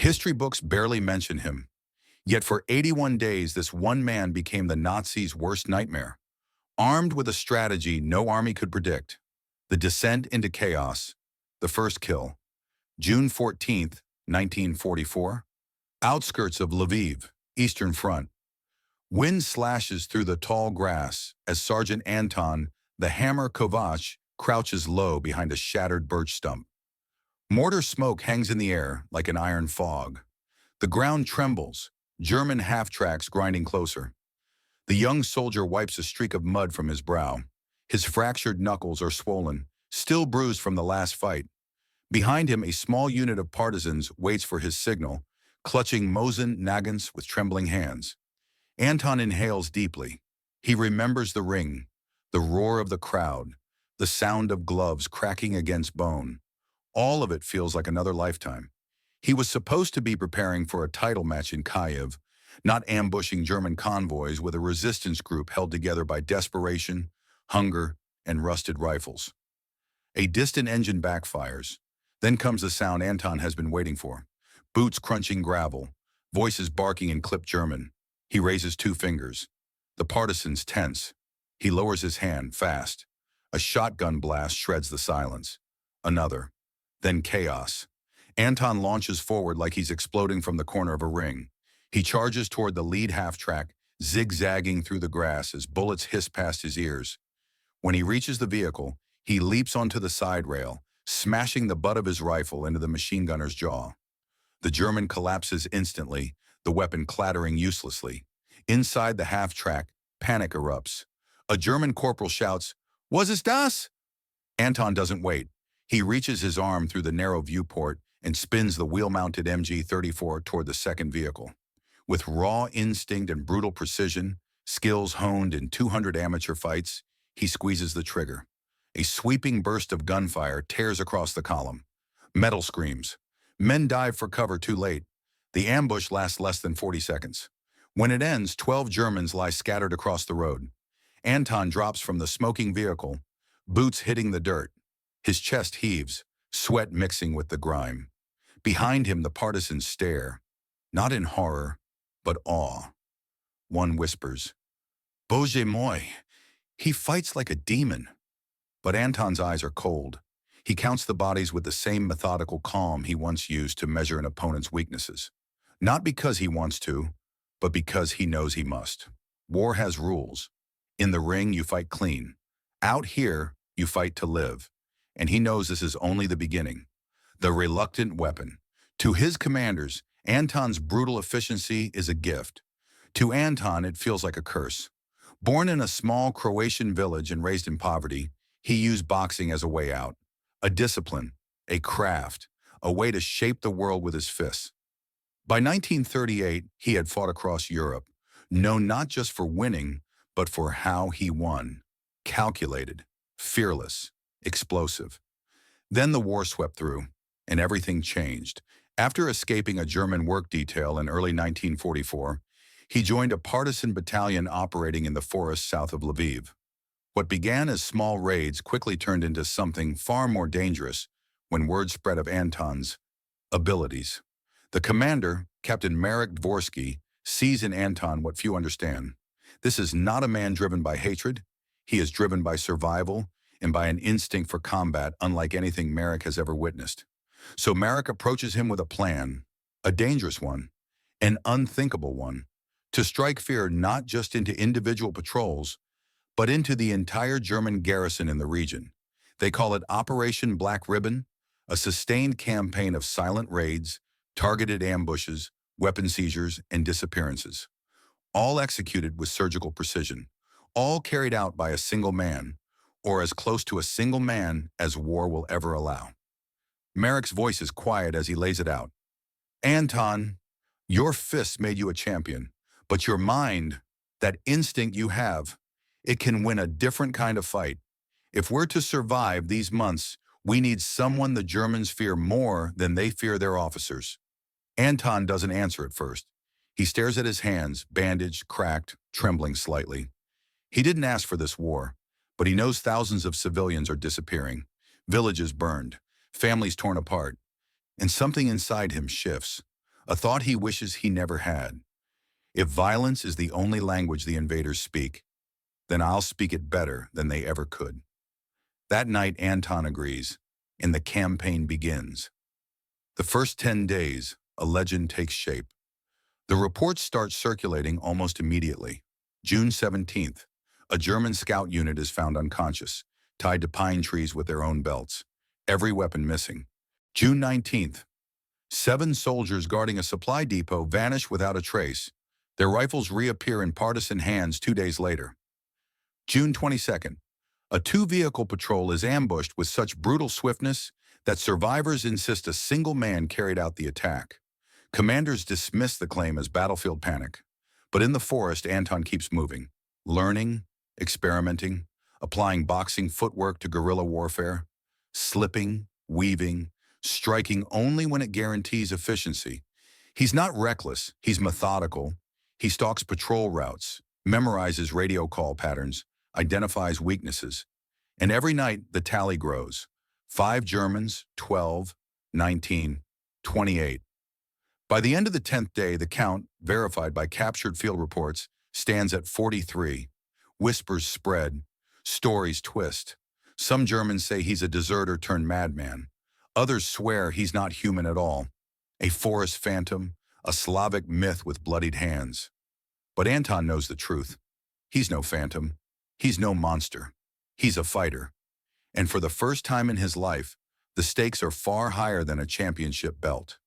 History books barely mention him. Yet for 81 days, this one man became the Nazis' worst nightmare. Armed with a strategy no army could predict. The descent into chaos. The first kill. June 14th, 1944. Outskirts of Lviv, Eastern Front. Wind slashes through the tall grass as Sergeant Anton, the Hammer Kovac, crouches low behind a shattered birch stump. Mortar smoke hangs in the air like an iron fog. The ground trembles, German half-tracks grinding closer. The young soldier wipes a streak of mud from his brow. His fractured knuckles are swollen, still bruised from the last fight. Behind him, a small unit of partisans waits for his signal, clutching Mosin Nagants with trembling hands. Anton inhales deeply. He remembers the ring, the roar of the crowd, the sound of gloves cracking against bone. All of it feels like another lifetime. He was supposed to be preparing for a title match in Kyiv, not ambushing German convoys with a resistance group held together by desperation, hunger, and rusted rifles. A distant engine backfires. Then comes the sound Anton has been waiting for. Boots crunching gravel, voices barking in clipped German. He raises two fingers. The partisans tense. He lowers his hand, fast. A shotgun blast shreds the silence. Another. Then chaos. Anton launches forward like he's exploding from the corner of a ring. He charges toward the lead half-track, zigzagging through the grass as bullets hiss past his ears. When he reaches the vehicle, he leaps onto the side rail, smashing the butt of his rifle into the machine gunner's jaw. The German collapses instantly, the weapon clattering uselessly. Inside the half-track, panic erupts. A German corporal shouts, "Was ist das?" Anton doesn't wait. He reaches his arm through the narrow viewport and spins the wheel-mounted MG-34 toward the second vehicle. With raw instinct and brutal precision, skills honed in 200 amateur fights, he squeezes the trigger. A sweeping burst of gunfire tears across the column. Metal screams. Men dive for cover too late. The ambush lasts less than 40 seconds. When it ends, 12 Germans lie scattered across the road. Anton drops from the smoking vehicle, boots hitting the dirt. His chest heaves, sweat mixing with the grime. Behind him, the partisans stare, not in horror, but awe. One whispers, "Bože moi, he fights like a demon." But Anton's eyes are cold. He counts the bodies with the same methodical calm he once used to measure an opponent's weaknesses. Not because he wants to, but because he knows he must. War has rules. In the ring, you fight clean. Out here, you fight to live. And he knows this is only the beginning. The reluctant weapon. To his commanders, Anton's brutal efficiency is a gift. To Anton, it feels like a curse. Born in a small Croatian village and raised in poverty, he used boxing as a way out. A discipline, a craft, a way to shape the world with his fists. By 1938, he had fought across Europe, known not just for winning, but for how he won. Calculated, fearless, explosive. Then the war swept through, and everything changed. After escaping a German work detail in early 1944, he joined a partisan battalion operating in the forests south of Lviv. What began as small raids quickly turned into something far more dangerous when word spread of Anton's abilities. The commander, Captain Marek Dvorsky, sees in Anton what few understand. This is not a man driven by hatred. He is driven by survival and by an instinct for combat unlike anything Marek has ever witnessed. So Marek approaches him with a plan, a dangerous one, an unthinkable one, to strike fear not just into individual patrols, but into the entire German garrison in the region. They call it Operation Black Ribbon, a sustained campaign of silent raids, targeted ambushes, weapon seizures, and disappearances. All executed with surgical precision, all carried out by a single man, or as close to a single man as war will ever allow. Marek's voice is quiet as he lays it out. "Anton, your fists made you a champion, but your mind, that instinct you have, it can win a different kind of fight. If we're to survive these months, we need someone the Germans fear more than they fear their officers." Anton doesn't answer at first. He stares at his hands, bandaged, cracked, trembling slightly. He didn't ask for this war, but he knows thousands of civilians are disappearing, villages burned, families torn apart, and something inside him shifts. a thought he wishes he never had. If violence is the only language the invaders speak, then I'll speak it better than they ever could. That night, Anton agrees, and the campaign begins. The first 10 days, a legend takes shape. The reports start circulating almost immediately. June 17th, a German scout unit is found unconscious, tied to pine trees with their own belts, every weapon missing. June 19th, 7 soldiers guarding a supply depot vanish without a trace. Their rifles reappear in partisan hands 2 days later. June 22nd, a 2-vehicle patrol is ambushed with such brutal swiftness that survivors insist a single man carried out the attack. Commanders dismiss the claim as battlefield panic. But in the forest, Anton keeps moving, learning, experimenting, applying boxing footwork to guerrilla warfare, slipping, weaving, striking only when it guarantees efficiency. He's not reckless, he's methodical. He stalks patrol routes, memorizes radio call patterns, identifies weaknesses. And every night, the tally grows. 5 Germans, 12, 19, 28. By the end of the 10th day, the count, verified by captured field reports, stands at 43. Whispers spread. Stories twist. Some Germans say he's a deserter turned madman. Others swear he's not human at all. A forest phantom, a Slavic myth with bloodied hands. But Anton knows the truth. He's no phantom. He's no monster. He's a fighter. And for the first time in his life, the stakes are far higher than a championship belt.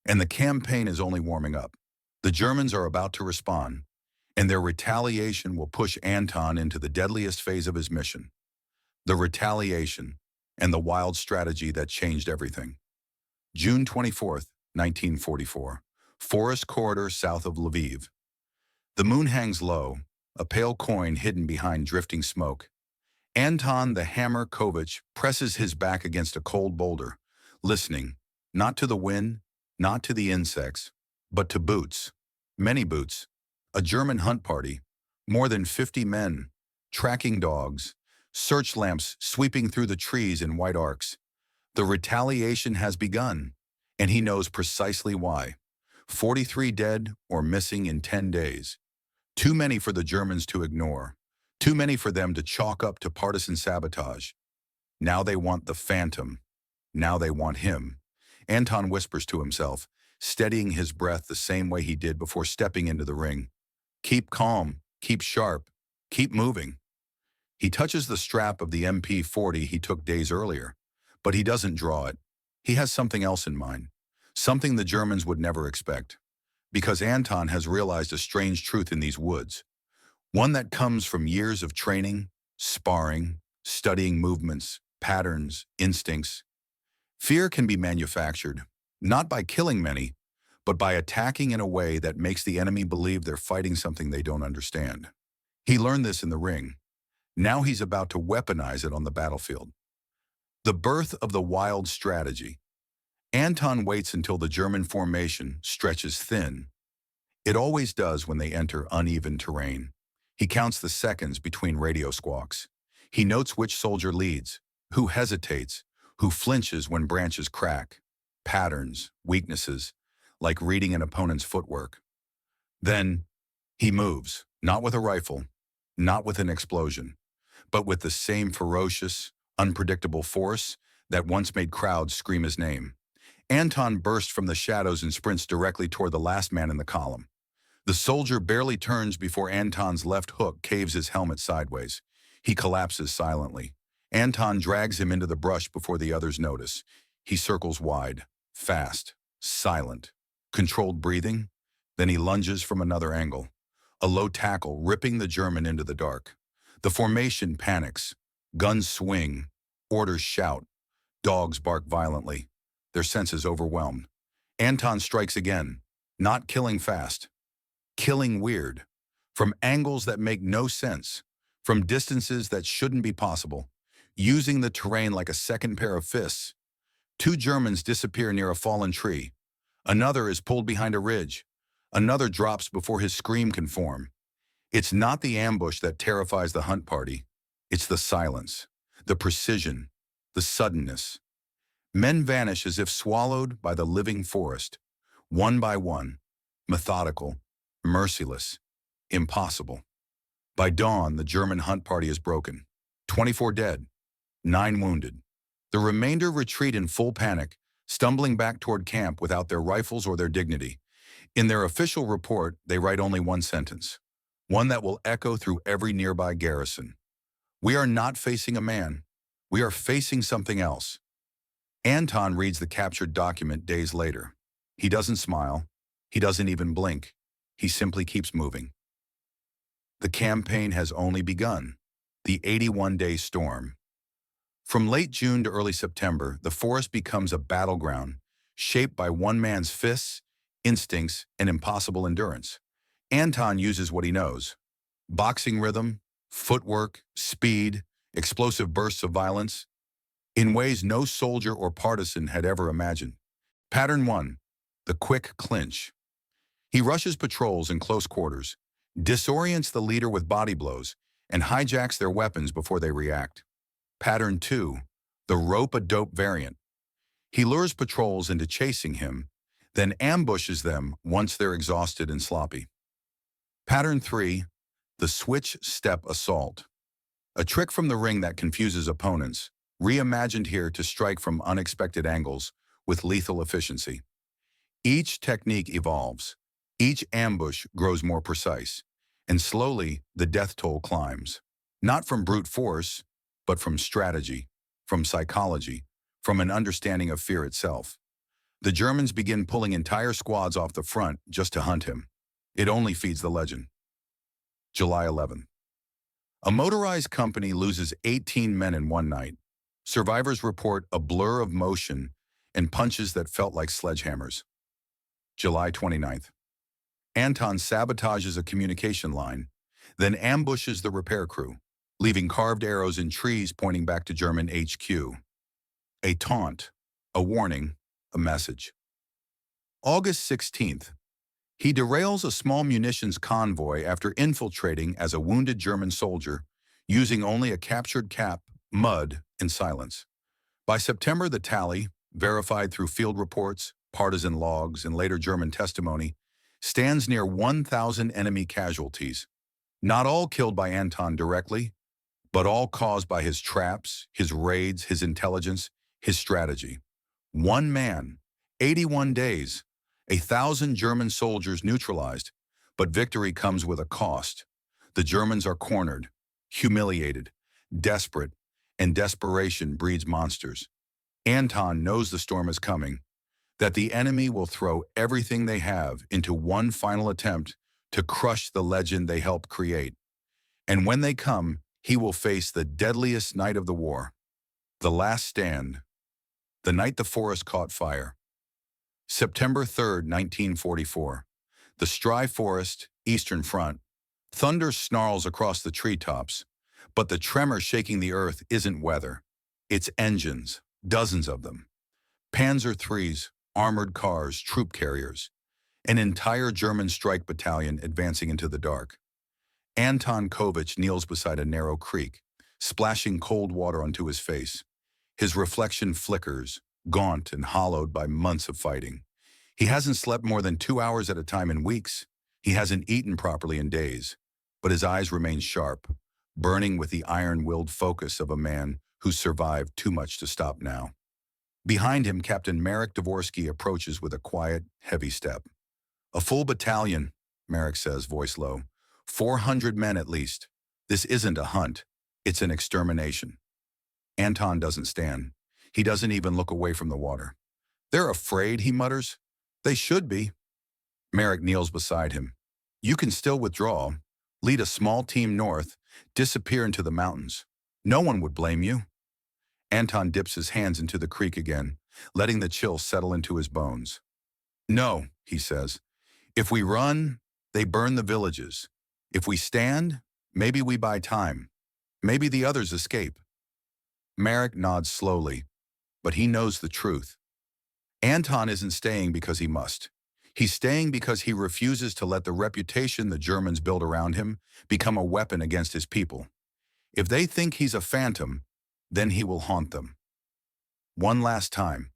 And the campaign is only warming up. The Germans are about to respond, and their retaliation will push Anton into the deadliest phase of his mission. The retaliation and the wild strategy that changed everything. June 24th, 1944. Forest corridor south of Lviv. The moon hangs low, a pale coin hidden behind drifting smoke. Anton the Hammer Kovic presses his back against a cold boulder, listening, not to the wind, not to the insects, but to boots. Many boots. A German hunt party. More than 50 men. Tracking dogs. Search lamps sweeping through the trees in white arcs. The retaliation has begun, and he knows precisely why. 43 dead or missing in 10 days. Too many for the Germans to ignore. Too many for them to chalk up to partisan sabotage. Now they want the phantom. Now they want him. Anton whispers to himself, steadying his breath the same way he did before stepping into the ring. Keep calm, keep sharp, keep moving. He touches the strap of the MP40 he took days earlier, but he doesn't draw it. He has something else in mind, something the Germans would never expect. Because Anton has realized a strange truth in these woods, one that comes from years of training, sparring, studying movements, patterns, instincts. Fear can be manufactured, not by killing many, but by attacking in a way that makes the enemy believe they're fighting something they don't understand. He learned this in the ring. Now he's about to weaponize it on the battlefield. The birth of the wild strategy. Anton waits until the German formation stretches thin. It always does when they enter uneven terrain. He counts the seconds between radio squawks. He notes which soldier leads, who hesitates, who flinches when branches crack. Patterns, weaknesses, like reading an opponent's footwork. Then, he moves, not with a rifle, not with an explosion, but with the same ferocious, unpredictable force that once made crowds scream his name. Anton bursts from the shadows and sprints directly toward the last man in the column. The soldier barely turns before Anton's left hook caves his helmet sideways. He collapses silently. Anton drags him into the brush before the others notice. He circles wide, fast, silent, controlled breathing. Then he lunges from another angle. A low tackle ripping the German into the dark. The formation panics. Guns swing. Orders shout. Dogs bark violently. Their senses overwhelmed. Anton strikes again, not killing fast. Killing weird, from angles that make no sense, from distances that shouldn't be possible, using the terrain like a second pair of fists. 2 Germans disappear near a fallen tree. Another is pulled behind a ridge. Another drops before his scream can form. It's not the ambush that terrifies the hunt party. It's the silence, the precision, the suddenness. Men vanish as if swallowed by the living forest. one by one, methodical, merciless, impossible. By dawn, the German hunt party is broken. 24 dead, 9 wounded. The remainder retreat in full panic, stumbling back toward camp without their rifles or their dignity. In their official report, they write only one sentence, one that will echo through every nearby garrison. We are not facing a man. We are facing something else. Anton reads the captured document days later. He doesn't smile. He doesn't even blink. He simply keeps moving. The campaign has only begun. The 81-day storm. From late June to early September, the forest becomes a battleground, shaped by one man's fists, instincts, and impossible endurance. Anton uses what he knows: boxing rhythm, footwork, speed, explosive bursts of violence, in ways no soldier or partisan had ever imagined. Pattern 1. The quick clinch. He rushes patrols in close quarters, disorients the leader with body blows, and hijacks their weapons before they react. Pattern 2. The rope-a-dope variant. He lures patrols into chasing him, then ambushes them once they're exhausted and sloppy. Pattern 3. The switch-step assault. A trick from the ring that confuses opponents, reimagined here to strike from unexpected angles with lethal efficiency. Each technique evolves. Each ambush grows more precise, and slowly the death toll climbs. Not from brute force, but from strategy, from psychology, from an understanding of fear itself. The Germans begin pulling entire squads off the front just to hunt him. It only feeds the legend. July 11th. A motorized company loses 18 men in one night. Survivors report a blur of motion and punches that felt like sledgehammers. July 29th. Anton sabotages a communication line, then ambushes the repair crew, leaving carved arrows in trees pointing back to German HQ. A taunt, a warning, a message. August 16th. He derails a small munitions convoy after infiltrating as a wounded German soldier, using only a captured cap, mud, and silence. By September, the tally, verified through field reports, partisan logs, and later German testimony, stands near 1,000 enemy casualties. Not all killed by Anton directly, but all caused by his traps, his raids, his intelligence, his strategy. One man, 81 days, 1,000 German soldiers neutralized, but victory comes with a cost. The Germans are cornered, humiliated, desperate, and desperation breeds monsters. Anton knows the storm is coming, that the enemy will throw everything they have into one final attempt to crush the legend they helped create. And when they come, he will face the deadliest night of the war. The last stand. The night the forest caught fire. September 3rd, 1944. The Stry Forest, Eastern Front. Thunder snarls across the treetops, but the tremor shaking the earth isn't weather. It's engines, dozens of them. Panzer IIIs, armored cars, troop carriers. An entire German strike battalion advancing into the dark. Anton Kovic kneels beside a narrow creek, splashing cold water onto his face. His reflection flickers, gaunt and hollowed by months of fighting. He hasn't slept more than 2 hours at a time in weeks. He hasn't eaten properly in days. But his eyes remain sharp, burning with the iron-willed focus of a man who's survived too much to stop now. Behind him, Captain Marek Dvorsky approaches with a quiet, heavy step. "A full battalion," Marek says, voice low. 400 men at least. This isn't a hunt. It's an extermination. Anton doesn't stand. He doesn't even look away from the water. "They're afraid," he mutters. "They should be." Marek kneels beside him. "You can still withdraw, lead a small team north, disappear into the mountains. No one would blame you." Anton dips his hands into the creek again, letting the chill settle into his bones. "No," he says. "If we run, they burn the villages. If we stand, maybe we buy time. Maybe the others escape." Marek nods slowly, but he knows the truth. Anton isn't staying because he must. He's staying because he refuses to let the reputation the Germans build around him become a weapon against his people. If they think he's a phantom, then he will haunt them. One last time,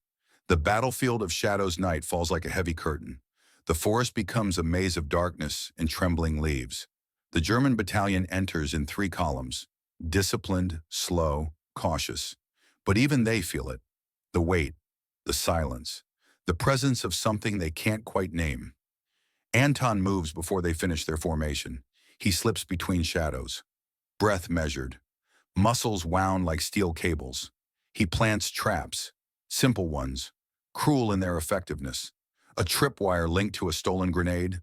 The battlefield of shadows night falls like a heavy curtain. The forest becomes a maze of darkness and trembling leaves. The German battalion enters in 3 columns, disciplined, slow, cautious. But even they feel it. The weight, the silence, the presence of something they can't quite name. Anton moves before they finish their formation. He slips between shadows, breath measured, muscles wound like steel cables. He plants traps, simple ones, cruel in their effectiveness. A tripwire linked to a stolen grenade,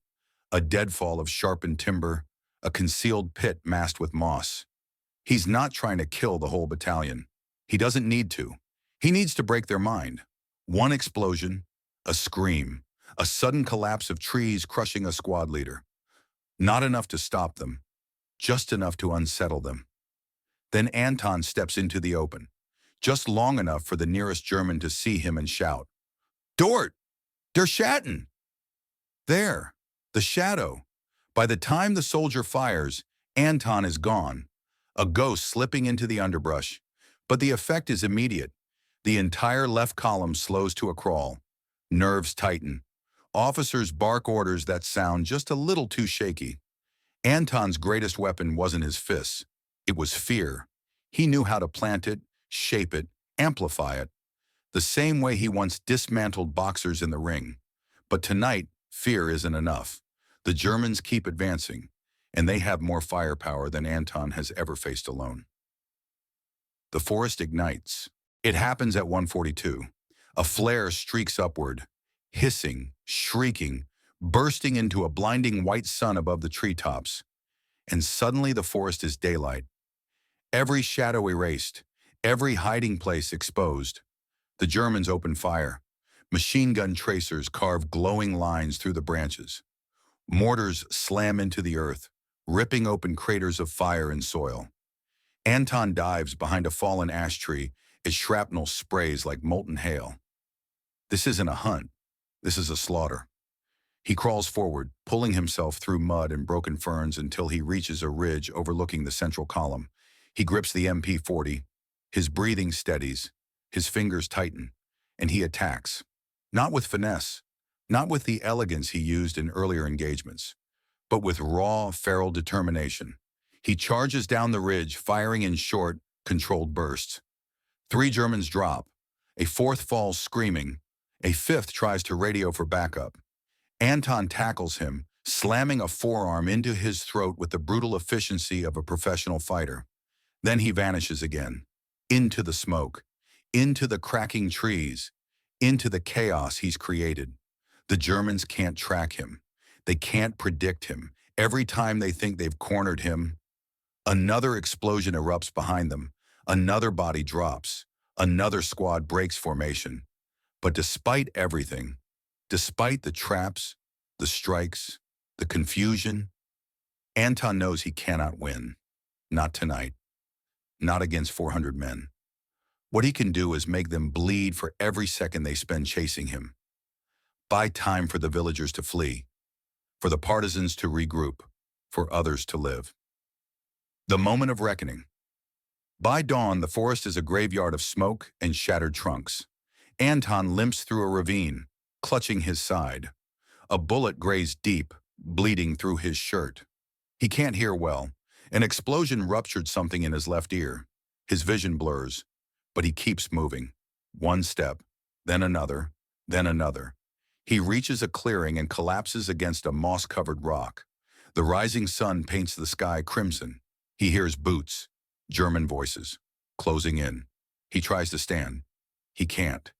a deadfall of sharpened timber, a concealed pit masked with moss. He's not trying to kill the whole battalion. He doesn't need to. He needs to break their mind. One explosion, a scream, a sudden collapse of trees crushing a squad leader. Not enough to stop them, just enough to unsettle them. Then Anton steps into the open, just long enough for the nearest German to see him and shout, "Dort! Der Schatten!" There, the shadow. By the time the soldier fires, Anton is gone, a ghost slipping into the underbrush. But the effect is immediate. The entire left column slows to a crawl. Nerves tighten. Officers bark orders that sound just a little too shaky. Anton's greatest weapon wasn't his fists. It was fear. He knew how to plant it, shape it, amplify it, the same way he once dismantled boxers in the ring. But tonight, fear isn't enough. The Germans keep advancing, and they have more firepower than Anton has ever faced alone. The forest ignites. It happens at 1:42. A flare streaks upward, hissing, shrieking, bursting into a blinding white sun above the treetops. And suddenly the forest is daylight. Every shadow erased, every hiding place exposed. The Germans open fire. Machine gun tracers carve glowing lines through the branches. Mortars slam into the earth, ripping open craters of fire and soil. Anton dives behind a fallen ash tree as shrapnel sprays like molten hail. This isn't a hunt. This is a slaughter. He crawls forward, pulling himself through mud and broken ferns until he reaches a ridge overlooking the central column. He grips the MP-40. His breathing steadies. His fingers tighten. And he attacks. Not with finesse. Not with the elegance he used in earlier engagements. But with raw, feral determination. He charges down the ridge, firing in short, controlled bursts. 3 Germans drop. A 4th falls screaming. A 5th tries to radio for backup. Anton tackles him, slamming a forearm into his throat with the brutal efficiency of a professional fighter. Then he vanishes again. Into the smoke. Into the cracking trees. Into the chaos he's created. The Germans can't track him. They can't predict him. Every time they think they've cornered him, another explosion erupts behind them. Another body drops. Another squad breaks formation. But despite everything, despite the traps, the strikes, the confusion, Anton knows he cannot win. Not tonight. Not against 400 men. What he can do is make them bleed for every second they spend chasing him. Buy time for the villagers to flee, for the partisans to regroup, for others to live. The moment of reckoning. By dawn, the forest is a graveyard of smoke and shattered trunks. Anton limps through a ravine, clutching his side. A bullet grazed deep, bleeding through his shirt. He can't hear well. An explosion ruptured something in his left ear. His vision blurs, but he keeps moving. One step, then another, then another. He reaches a clearing and collapses against a moss-covered rock. The rising sun paints the sky crimson. He hears boots, German voices, closing in. He tries to stand. He can't.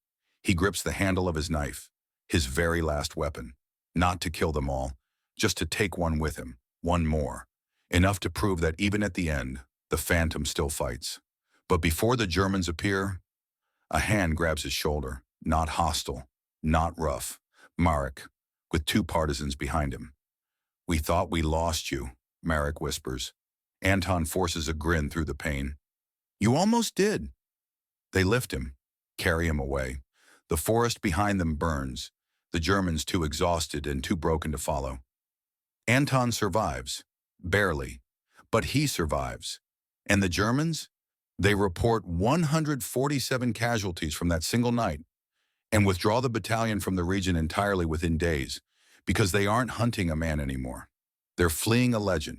He grips the handle of his knife, his very last weapon. Not to kill them all, just to take one with him, one more. Enough to prove that even at the end, the phantom still fights. But before the Germans appear, a hand grabs his shoulder, not hostile, not rough. Marek, with 2 partisans behind him. "We thought we lost you," Marek whispers. Anton forces a grin through the pain. "You almost did." They lift him, carry him away. The forest behind them burns, the Germans too exhausted and too broken to follow. Anton survives, barely, but he survives. And the Germans? They report 147 casualties from that single night. and withdraw the battalion from the region entirely within days, because they aren't hunting a man anymore. They're fleeing a legend.